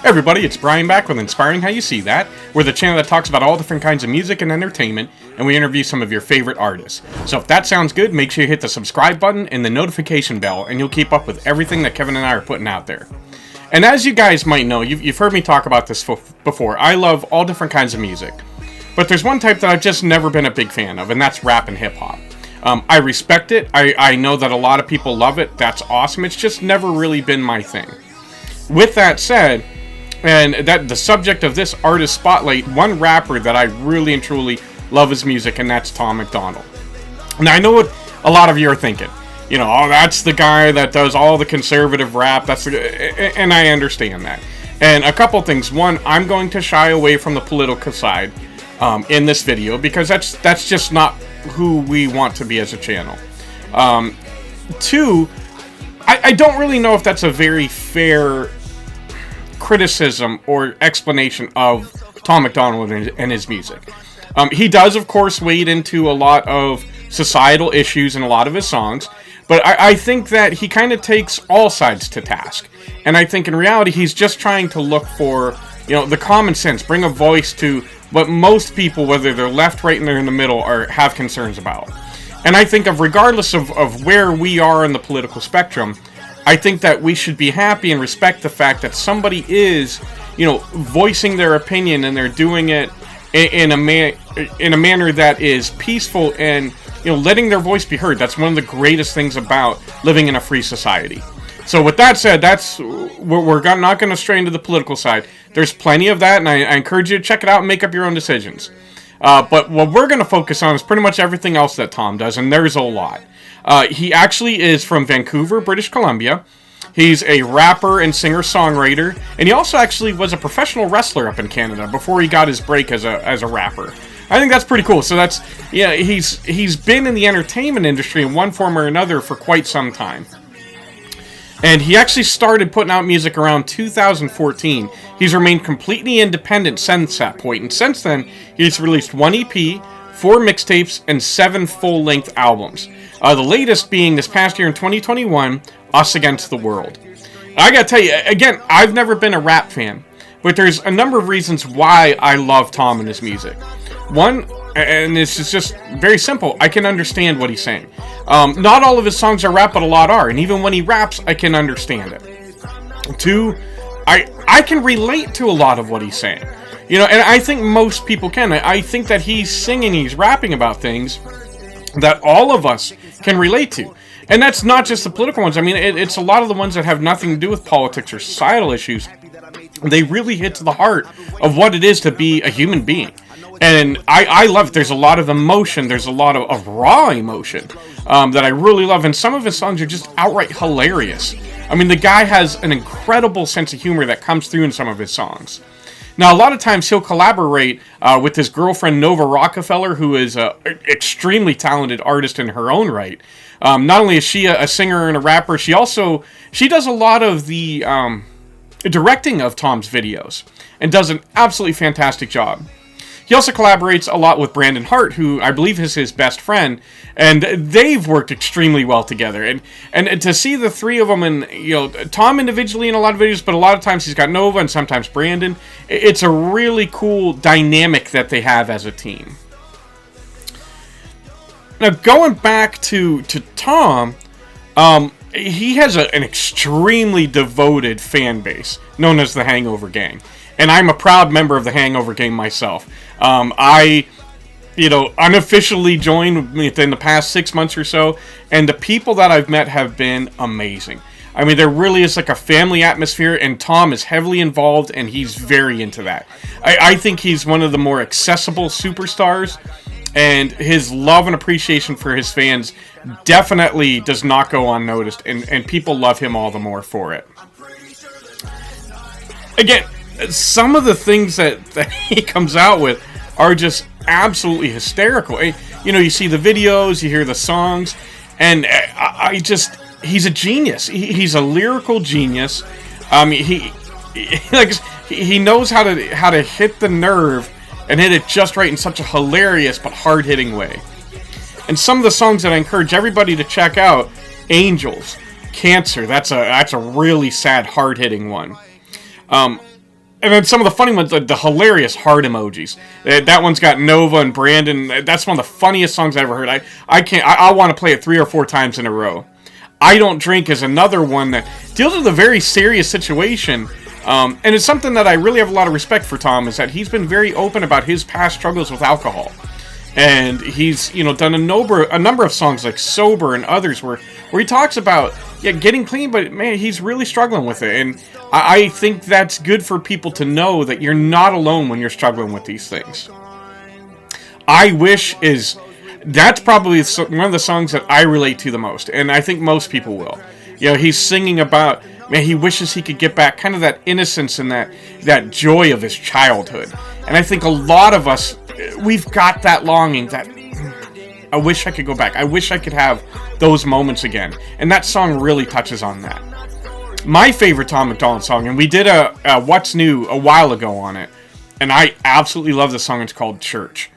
everybody, it's Brian back with Inspiring How You See That. We're the channel that talks about all different kinds of music and entertainment, and we interview some of your favorite artists. So if that sounds good, make sure you hit the subscribe button and the notification bell, and you'll keep up with everything that Kevin and I are putting out there. And as you guys might know, you've heard me talk about this before, I love all different kinds of music. But there's one type that I've just never been a big fan of, and that's rap and hip-hop. I respect it, I know that a lot of people love it, that's awesome, it's just never really been my thing. With that said, and that the subject of this artist spotlight, one rapper that I really and truly love his music, and that's Tom MacDonald. Now, I know what a lot of you are thinking. You know, oh, that's the guy that does all the conservative rap. And I understand that. And a couple things. One, I'm going to shy away from the political side in this video because that's just not who we want to be as a channel. Two, I don't really know if that's a very fair criticism or explanation of Tom MacDonald and his music. He does, of course, wade into a lot of societal issues in a lot of his songs, but I think that he kind of takes all sides to task. And I think in reality, he's just trying to look for, you know, the common sense, bring a voice to what most people, whether they're left, right, and they're in the middle, have concerns about. And I think regardless of where we are in the political spectrum, I think that we should be happy and respect the fact that somebody is, you know, voicing their opinion, and they're doing it in a manner that is peaceful and, you know, letting their voice be heard. That's one of the greatest things about living in a free society. So with that said, we're not going to stray into the political side. There's plenty of that, and I encourage you to check it out and make up your own decisions. But what we're going to focus on is pretty much everything else that Tom does, and there's a lot. He actually is from Vancouver, British Columbia. He's a rapper and singer-songwriter, and he also actually was a professional wrestler up in Canada before he got his break as a rapper. I think that's pretty cool. So that's, yeah, he's been in the entertainment industry in one form or another for quite some time. And he actually started putting out music around 2014. He's remained completely independent since that point, and since then, he's released one EP, 4 mixtapes, and 7 full-length albums. The latest being this past year in 2021, Us Against the World. I gotta tell you, again, I've never been a rap fan, but there's a number of reasons why I love Tom and his music. One, and this is just very simple, I can understand what he's saying. Not all of his songs are rap, but a lot are, and even when he raps, I can understand it. Two, I can relate to a lot of what he's saying. You know, and I think most people can. I think that he's singing, he's rapping about things that all of us can relate to. And that's not just the political ones. I mean, it's a lot of the ones that have nothing to do with politics or societal issues. They really hit to the heart of what it is to be a human being. And I love it. There's a lot of emotion. There's a lot of raw emotion that I really love. And some of his songs are just outright hilarious. I mean, the guy has an incredible sense of humor that comes through in some of his songs. Now, a lot of times he'll collaborate with his girlfriend, Nova Rockefeller, who is an extremely talented artist in her own right. Not only is she a singer and a rapper, she does a lot of the directing of Tom's videos and does an absolutely fantastic job. He also collaborates a lot with Brandon Hart, who I believe is his best friend, and they've worked extremely well together. And to see the three of them, and you know, Tom individually in a lot of videos, but a lot of times he's got Nova and sometimes Brandon. It's a really cool dynamic that they have as a team. Now, going back to Tom, he has an extremely devoted fan base known as the Hangover Gang. And I'm a proud member of the Hangover Gang myself. I unofficially joined within the past 6 months or so, and the people that I've met have been amazing. I mean, there really is like a family atmosphere, and Tom is heavily involved, and he's very into that. I think he's one of the more accessible superstars, and his love and appreciation for his fans definitely does not go unnoticed, and people love him all the more for it. Again, some of the things that he comes out with are just absolutely hysterical. You know, you see the videos, you hear the songs, and he's a genius. He's a lyrical genius. He knows how to hit the nerve and hit it just right in such a hilarious but hard-hitting way. And some of the songs that I encourage everybody to check out, Angels, Cancer, that's a really sad, hard-hitting one. And then some of the funny ones, the hilarious heart emojis. That one's got Nova and Brandon. That's one of the funniest songs I ever heard. I want to play it 3 or 4 times in a row. I Don't Drink is another one that deals with a very serious situation. And it's something that I really have a lot of respect for Tom, is that he's been very open about his past struggles with alcohol. And he's, done a number of songs like Sober and others where he talks about getting clean, but man, he's really struggling with it. And I think that's good for people to know that you're not alone when you're struggling with these things. That's probably one of the songs that I relate to the most, and I think most people will. He's singing about, man, he wishes he could get back kind of that innocence and that joy of his childhood. And I think a lot of us, we've got that longing, that I wish I could go back. I wish I could have those moments again. And that song really touches on that. My favorite Tom MacDonald song, and we did a What's New a while ago on it, and I absolutely love the song. It's called Church.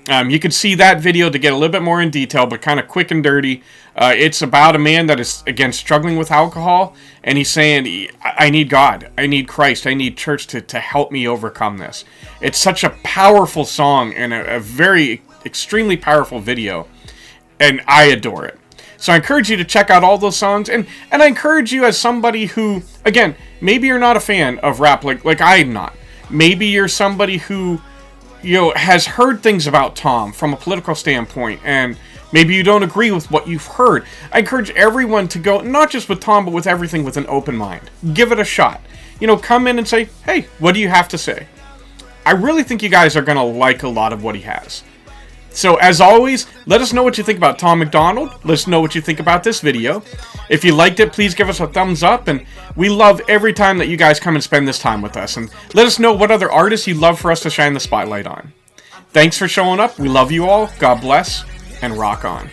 You can see that video to get a little bit more in detail, but kind of quick and dirty. It's about a man that is, again, struggling with alcohol, and he's saying, I need God, I need Christ, I need church to help me overcome this. It's such a powerful song and a very, extremely powerful video, and I adore it. So I encourage you to check out all those songs, and I encourage you, as somebody who, again, maybe you're not a fan of rap like I'm not. Maybe you're somebody who has heard things about Tom from a political standpoint, and maybe you don't agree with what you've heard. I encourage everyone to go, not just with Tom, but with everything, with an open mind. Give it a shot. Come in and say, hey, what do you have to say? I really think you guys are going to like a lot of what he has. So, as always, let us know what you think about Tom MacDonald. Let us know what you think about this video. If you liked it, please give us a thumbs up. And we love every time that you guys come and spend this time with us. And let us know what other artists you'd love for us to shine the spotlight on. Thanks for showing up. We love you all. God bless. And rock on.